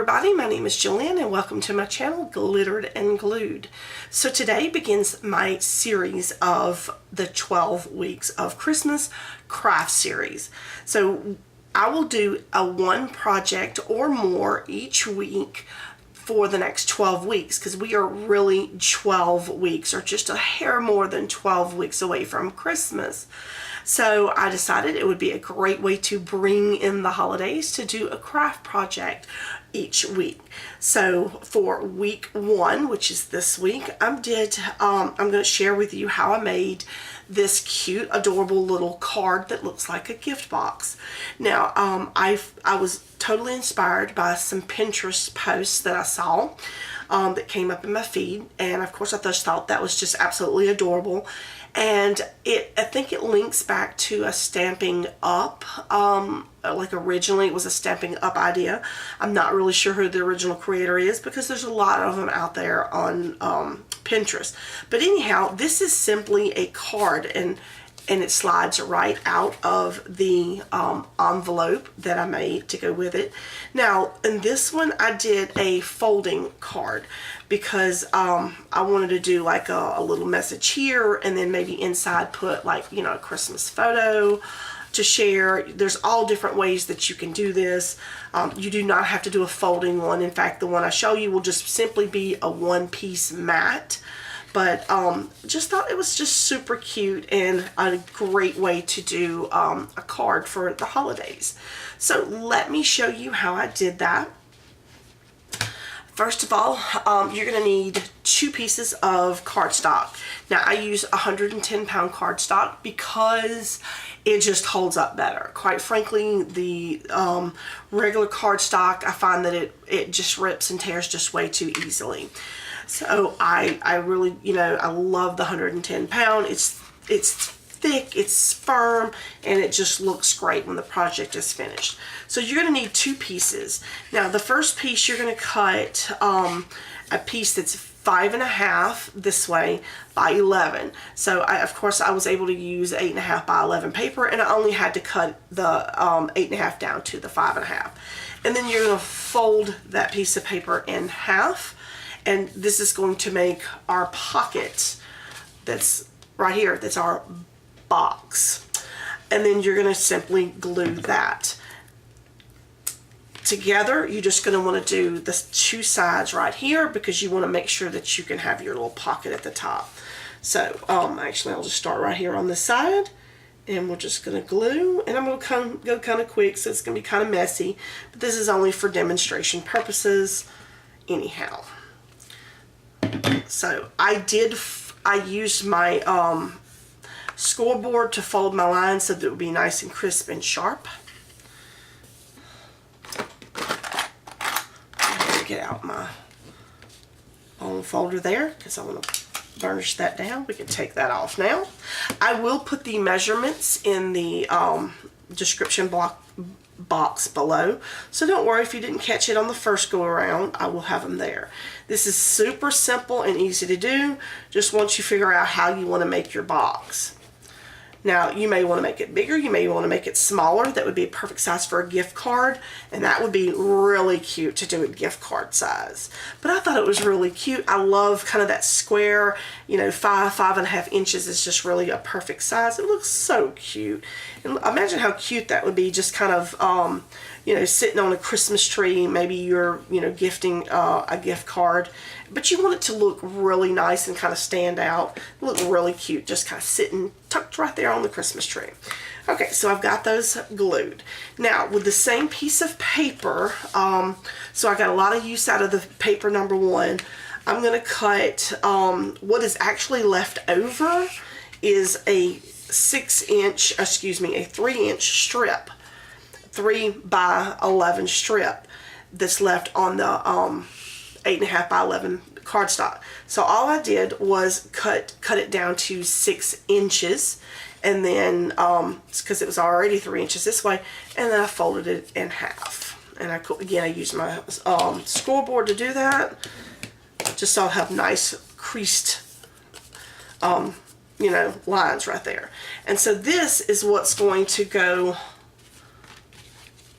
everybody, my name is Jillian and welcome to my channel Glittered and Glued. So today begins my series of the 12 weeks of Christmas craft series. So I will do a one project or more each week for the next 12 weeks because we are really 12 weeks or just a hair more than 12 weeks away from Christmas. So I decided it would be a great way to bring in the holidays to do a craft project each week. So for week one, which is this week, I'm going to share with you how I made this cute, adorable little card that looks like a gift box. Now, I was totally inspired by some Pinterest posts that I saw that came up in my feed, and of course I just thought that was just absolutely adorable. And I think it links back to a Stampin' Up, like originally it was a Stampin' Up idea. I'm not really sure who the original creator is because there's a lot of them out there on Pinterest. But anyhow, this is simply a card, and it slides right out of the envelope that I made to go with it. Now, in this one, I did a folding card because I wanted to do like a little message here, and then maybe inside put like, you know, a Christmas photo to share. There's all different ways that you can do this. You do not have to do a folding one. In fact, the one I show you will just simply be a one-piece mat. But just thought it was just super cute and a great way to do a card for the holidays. So let me show you how I did that. First of all, you're going to need 2 pieces of cardstock. Now I use 110-pound cardstock because it just holds up better. Quite frankly, the regular cardstock, I find that it just rips and tears just way too easily. So I really, you know, I love the 110-pound. It's thick, it's firm, and it just looks great when the project is finished. So you're going to need 2 pieces. Now the first piece, you're going to cut a piece that's 5.5 this way by 11. So of course I was able to use 8.5 by 11 paper, and I only had to cut the 8.5 down to the 5.5. And then you're going to fold that piece of paper in half. And this is going to make our pocket that's right here, that's our box. And then you're going to simply glue that together. You're just going to want to do the 2 sides right here because you want to make sure that you can have your little pocket at the top. So actually I'll just start right here on this side, and we're just going to glue, and I'm going to go kind of quick, so it's going to be kind of messy, but this is only for demonstration purposes anyhow. So I used my scoreboard to fold my lines so that it would be nice and crisp and sharp. I'm going to get out my own folder there because I want to burnish that down. We can take that off now. I will put the measurements in the description box below, so don't worry if you didn't catch it on the first go around. I will have them there. This is super simple and easy to do, just once you figure out how you want to make your box. Now you may want to make it bigger, you may want to make it smaller. That would be a perfect size for a gift card, and that would be really cute to do a gift card size. But I thought it was really cute. I love kind of that square, you know, 5.5 inches is just really a perfect size. It looks so cute. And imagine how cute that would be, just kind of you know, sitting on a Christmas tree. Maybe you're, you know, gifting a gift card, but you want it to look really nice and kind of stand out, look really cute, just kind of sitting tucked right there on the Christmas tree. Okay, so I've got those glued. Now with the same piece of paper, so I got a lot of use out of the paper number 1. I'm going to cut what is actually left over is a 3-inch strip. 3 by 11 strip that's left on the 8.5 by 11 cardstock. So all I did was cut it down to 6 inches, and then because it was already 3 inches this way, and then I folded it in half. And I used my scoreboard to do that, just so I'll have nice creased you know, lines right there. And so this is what's going to go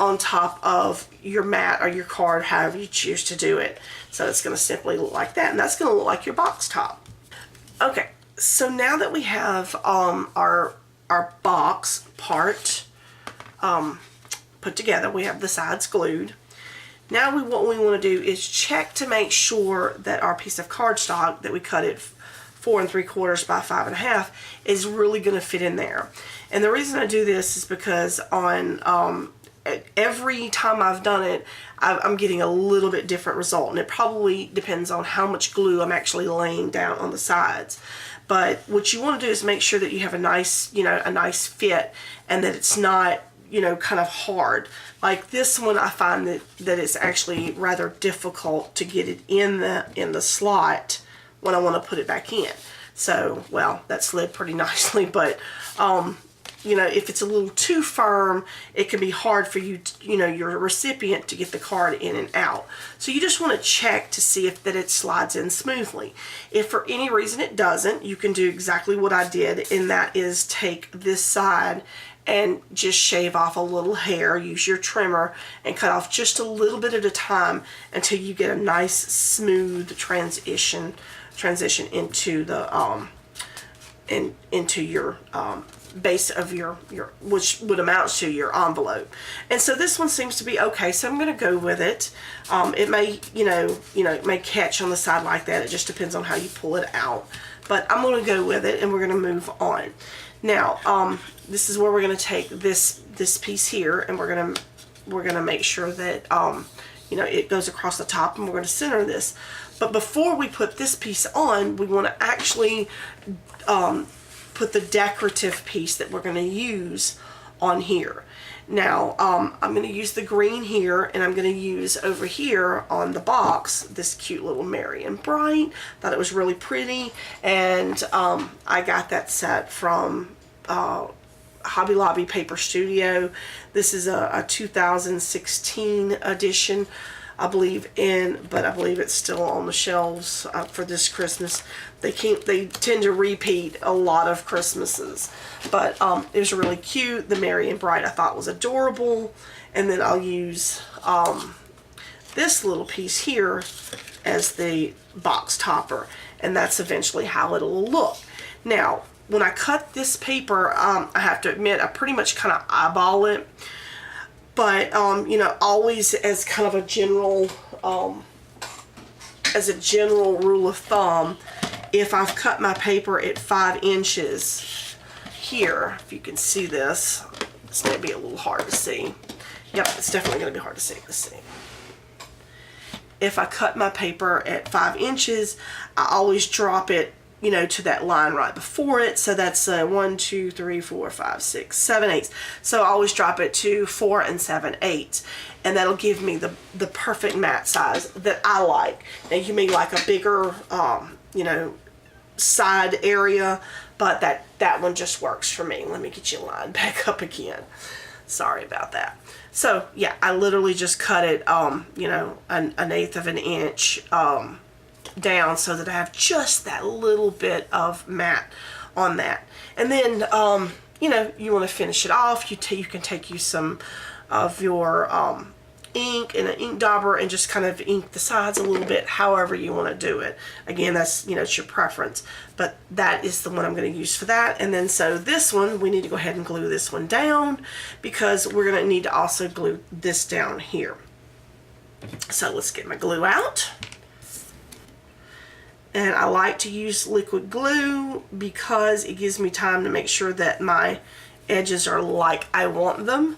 on top of your mat or your card, however you choose to do it. So it's going to simply look like that, and that's going to look like your box top. Okay, so now that we have our box part put together, we have the sides glued. Now what we want to do is check to make sure that our piece of cardstock that we cut it 4 3/4 by 5 1/2 is really going to fit in there. And the reason I do this is because on every time I've done it, I'm getting a little bit different result, and it probably depends on how much glue I'm actually laying down on the sides. But what you want to do is make sure that you have a nice, a nice fit, and that it's not, kind of hard. Like this one, I find that it's actually rather difficult to get it in the slot when I want to put it back in. So, well, that slid pretty nicely, but if it's a little too firm, it can be hard for you, your recipient to get the card in and out. So you just want to check to see if that it slides in smoothly. If for any reason it doesn't, you can do exactly what I did, and that is take this side and just shave off a little hair, use your trimmer, and cut off just a little bit at a time until you get a nice smooth transition into the into your base of your which would amount to your envelope. And so this one seems to be okay, so I'm going to go with it. It may it may catch on the side like that. It just depends on how you pull it out, but I'm going to go with it, and we're going to move on. Now this is where we're going to take this piece here, and we're going to make sure that it goes across the top, and we're going to center this. But before we put this piece on, we want to actually put the decorative piece that we're going to use on here. Now I'm going to use the green here, and I'm going to use over here on the box this cute little Merry and Bright. Thought it was really pretty, and I got that set from Hobby Lobby Paper Studio. This is a 2016 edition, I believe, but I believe it's still on the shelves for this Christmas. They tend to repeat a lot of Christmases, but it was really cute. The Merry and Bright I thought was adorable, and then I'll use this little piece here as the box topper, and that's eventually how it'll look. Now, when I cut this paper, I have to admit I pretty much kind of eyeball it. But always as kind of a general rule of thumb, if I've cut my paper at 5 inches here, if you can see this, it's going to be a little hard to see. Yep, it's definitely going to be hard to see. Let's see. If I cut my paper at 5 inches, I always drop it, to that line right before it. So that's 1, 2, 3, 4, 5, 6, 7 eighths. So I always drop it to 4 7/8, and that'll give me the perfect mat size that I like. Now you may like a bigger, side area, but that one just works for me. Let me get you lined back up again. Sorry about that. So yeah, I literally just cut it, an 1/8 of an inch down, so that I have just that little bit of mat on that. And then you want to finish it off. You can take some of your ink and an ink dauber and just kind of ink the sides a little bit, however you want to do it. Again, that's it's your preference, but that is the one I'm going to use for that. And then so this one, we need to go ahead and glue this one down, because we're going to need to also glue this down here. So let's get my glue out. And I like to use liquid glue because it gives me time to make sure that my edges are like I want them.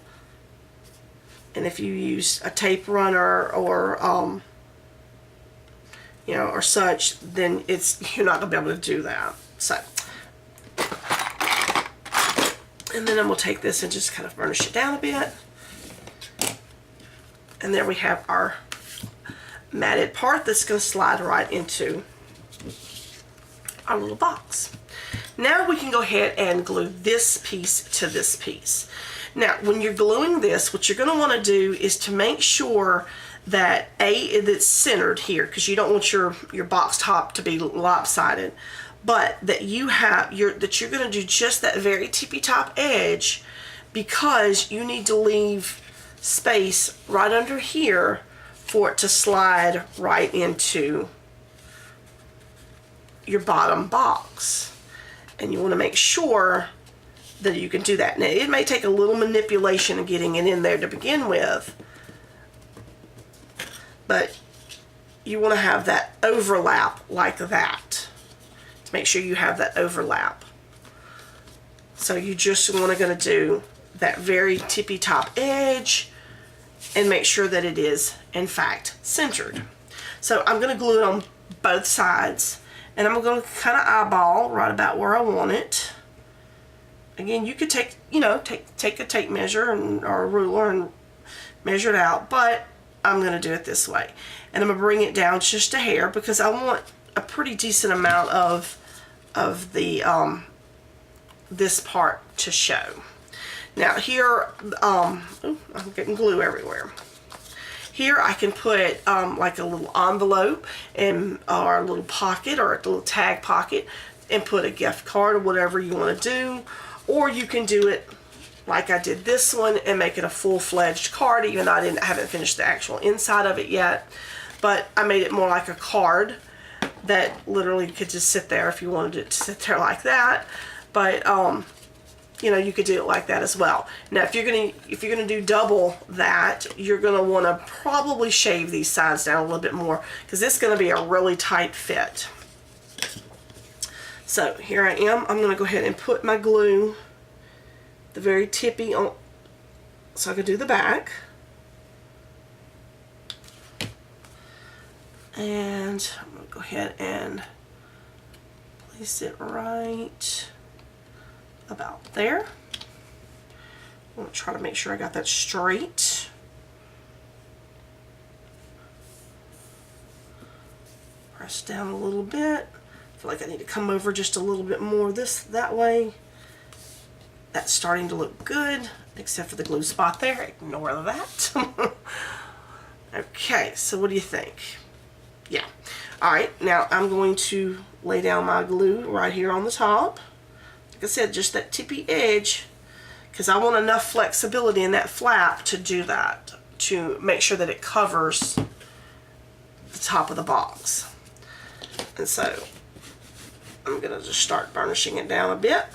And if you use a tape runner or or such, then you're not gonna be able to do that. So, and then I'm gonna take this and just kind of burnish it down a bit. And there we have our matted part that's gonna slide right into our little box. Now we can go ahead and glue this piece to this piece. Now when you're gluing this, what you're going to want to do is to make sure that it's centered here, because you don't want your box top to be lopsided, but that you're going to do just that very tippy top edge, because you need to leave space right under here for it to slide right into your bottom box. And you want to make sure that you can do that. Now, it may take a little manipulation of getting it in there to begin with, but you want to have that overlap like that, to make sure you have that overlap. So you just want to do that very tippy top edge and make sure that it is in fact centered. So I'm going to glue it on both sides, and I'm going to kind of eyeball right about where I want it. Again, you could take, take a tape measure or a ruler and measure it out, but I'm going to do it this way. And I'm going to bring it down just a hair because I want a pretty decent amount of the this part to show. Now here, I'm getting glue everywhere. Here I can put like a little envelope or a little pocket or a little tag pocket and put a gift card or whatever you want to do. Or you can do it like I did this one and make it a full-fledged card, even though I haven't finished the actual inside of it yet. But I made it more like a card that literally could just sit there if you wanted it to sit there like that. But you could do it like that as well. Now, if you're gonna do double that, you're gonna want to probably shave these sides down a little bit more because it's gonna be a really tight fit. So here I am. I'm gonna go ahead and put my glue, the very tippy on, so I can do the back. And I'm gonna go ahead and place it right about there. I'm going to try to make sure I got that straight. Press down a little bit. I feel like I need to come over just a little bit more that way. That's starting to look good, except for the glue spot there. Ignore that. Okay, so what do you think? Yeah. Alright, now I'm going to lay down my glue right here on the top. Like I said, just that tippy edge, because I want enough flexibility in that flap to do that, to make sure that it covers the top of the box. And so I'm going to just start burnishing it down a bit.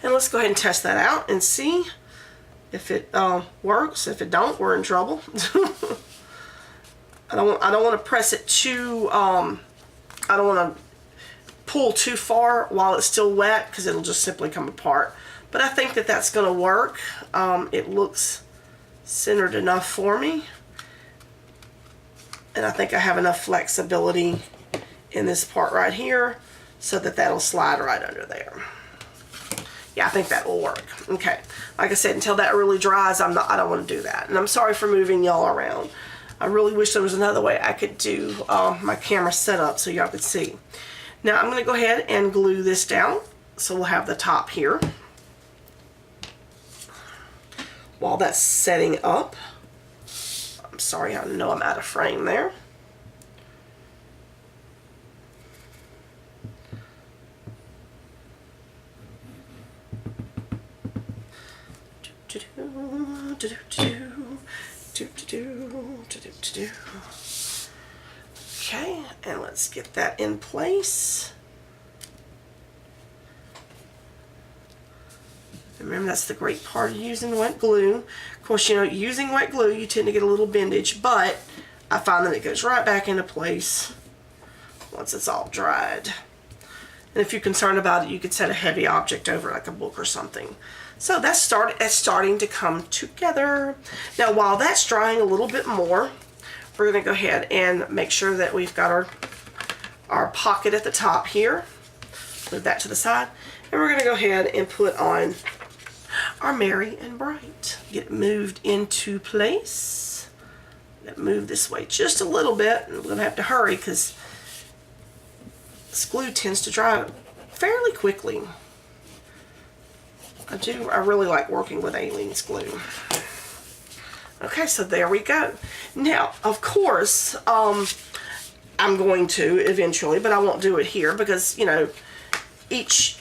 And let's go ahead and test that out and see if it works. If it don't, we're in trouble. I don't want to press it too. I don't want to pull too far while it's still wet because it'll just simply come apart. But I think that that's going to work. It looks centered enough for me, and I think I have enough flexibility in this part right here so that that'll slide right under there. Yeah, I think that will work. Okay, like I said, until that really dries, I don't want to do that. And I'm sorry for moving y'all around. I really wish there was another way I could do my camera setup so y'all could see. Now I'm going to go ahead and glue this down. So we'll have the top here. While that's setting up, I'm sorry, I know I'm out of frame there. Okay, and let's get that in place. Remember, that's the great part of using wet glue. Of course, using wet glue, you tend to get a little bendage, but I find that it goes right back into place once it's all dried. And if you're concerned about it, you could set a heavy object over, like a book or something. So that's starting to come together. Now, while that's drying a little bit more, we're going to go ahead and make sure that we've got our pocket at the top here. Move that to the side. And we're going to go ahead and put on our Merry and Bright. Get it moved into place. Move this way just a little bit. And we're going to have to hurry because this glue tends to dry fairly quickly. I really like working with Aleene's glue. Okay, so there we go. Now, of course, I'm going to eventually, but I won't do it here because, you know, each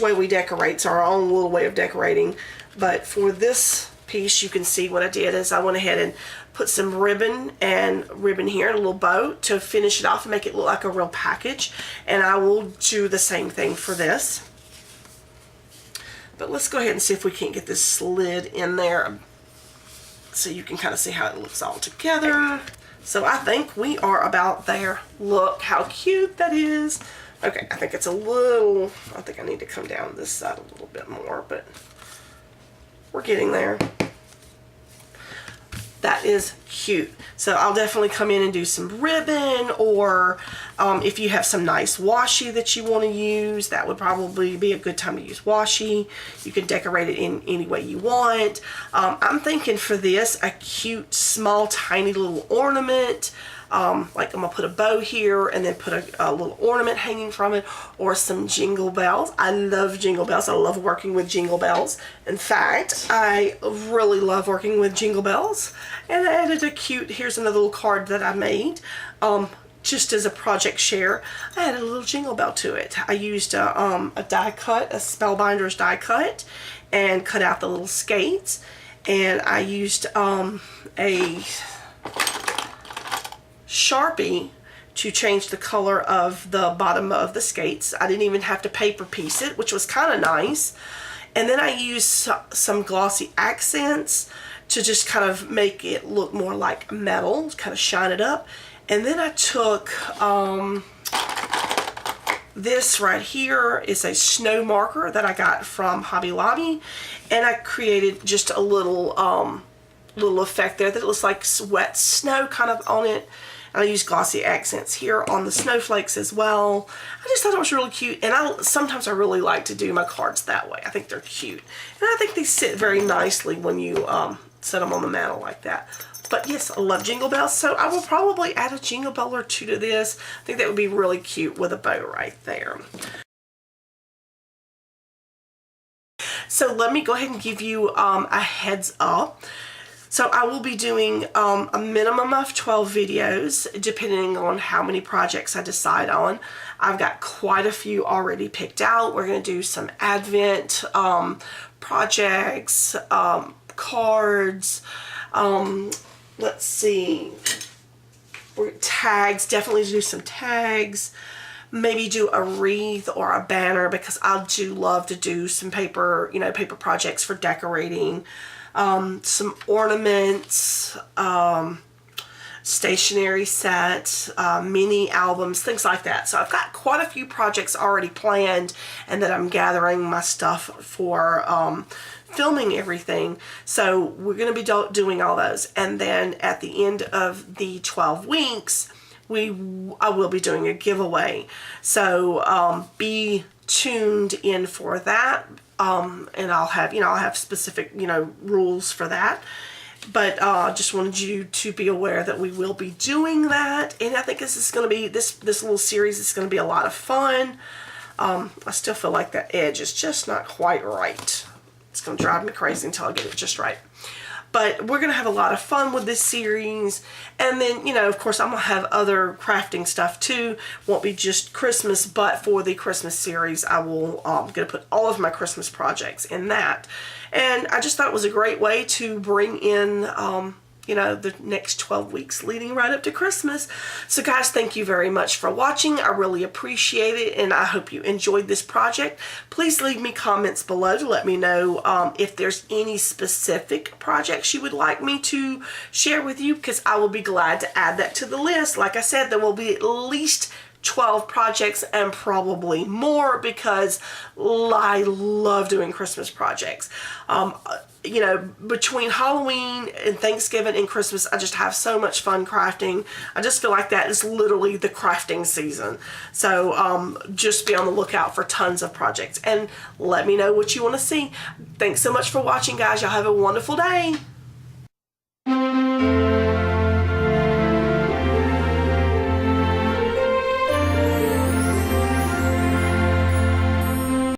way we decorate is our own little way of decorating. But for this piece, you can see what I did is I went ahead and put some ribbon here and a little bow to finish it off and make it look like a real package. And I will do the same thing for this. But let's go ahead and see if we can't get this slid in there so you can kind of see how it looks all together. So I think we are about there. Look how cute that is. Okay, I think it's a little, I think I need to come down this side a little bit more, but we're getting there. That is cute. So I'll definitely come in and do some ribbon, or if you have some nice washi that you want to use, that would probably be a good time to use washi. You can decorate it in any way you want. I'm thinking for this, a cute, small, tiny little ornament. Like I'm gonna put a bow here and then put a little ornament hanging from it, or some jingle bells. I love jingle bells. I love working with jingle bells. In fact, I really love working with jingle bells. And I added a cute, here's another little card that I made. Just as a project share, I added a little jingle bell to it. I used a die cut, a Spellbinders die cut, and cut out the little skates. And I used a Sharpie to change the color of the bottom of the skates. I didn't even have to paper piece it, which was kind of nice. And then I used some glossy accents to just kind of make it look more like metal, kind of shine it up. And then I took this right here is a snow marker that I got from Hobby Lobby, and I created just a little effect there that looks like wet snow kind of on it. And I use glossy accents here on the snowflakes as well. I just thought it was really cute, and sometimes I really like to do my cards that way. I think they're cute, and I think they sit very nicely when you set them on the mantle like that. But yes, I love jingle bells, so I will probably add a jingle bell or two to this. I think that would be really cute with a bow right there. So let me go ahead and give you a heads up. So I will be doing a minimum of 12 videos, depending on how many projects I decide on. I've got quite a few already picked out. We're going to do some Advent projects, cards, let's see, tags, definitely do some tags. Maybe do a wreath or a banner, because I do love to do some paper, paper projects for decorating. Some ornaments, stationery sets, mini albums, things like that. So I've got quite a few projects already planned, and that I'm gathering my stuff for filming everything. So we're going to be doing all those. And then at the end of the 12 weeks, I will be doing a giveaway. So be tuned in for that. And I'll have specific, rules for that. But just wanted you to be aware that we will be doing that. And I think this is going to be, this little series is going to be a lot of fun. I still feel like that edge is just not quite right. It's going to drive me crazy until I get it just right. But we're going to have a lot of fun with this series. And then, of course, I'm going to have other crafting stuff too. Won't be just Christmas, but for the Christmas series, I will, I'm going to put all of my Christmas projects in that. And I just thought it was a great way to bring in, the next 12 weeks leading right up to Christmas. So guys, thank you very much for watching. I really appreciate it, and I hope you enjoyed this project. Please leave me comments below to let me know if there's any specific projects you would like me to share with you, because I will be glad to add that to the list. Like I said, there will be at least 12 projects and probably more, because I love doing Christmas projects. Between Halloween and Thanksgiving and Christmas, I just have so much fun crafting. I just feel like that is literally the crafting season. So just be on the lookout for tons of projects, and let me know what you want to see. Thanks so much for watching, guys. Y'all have a wonderful day.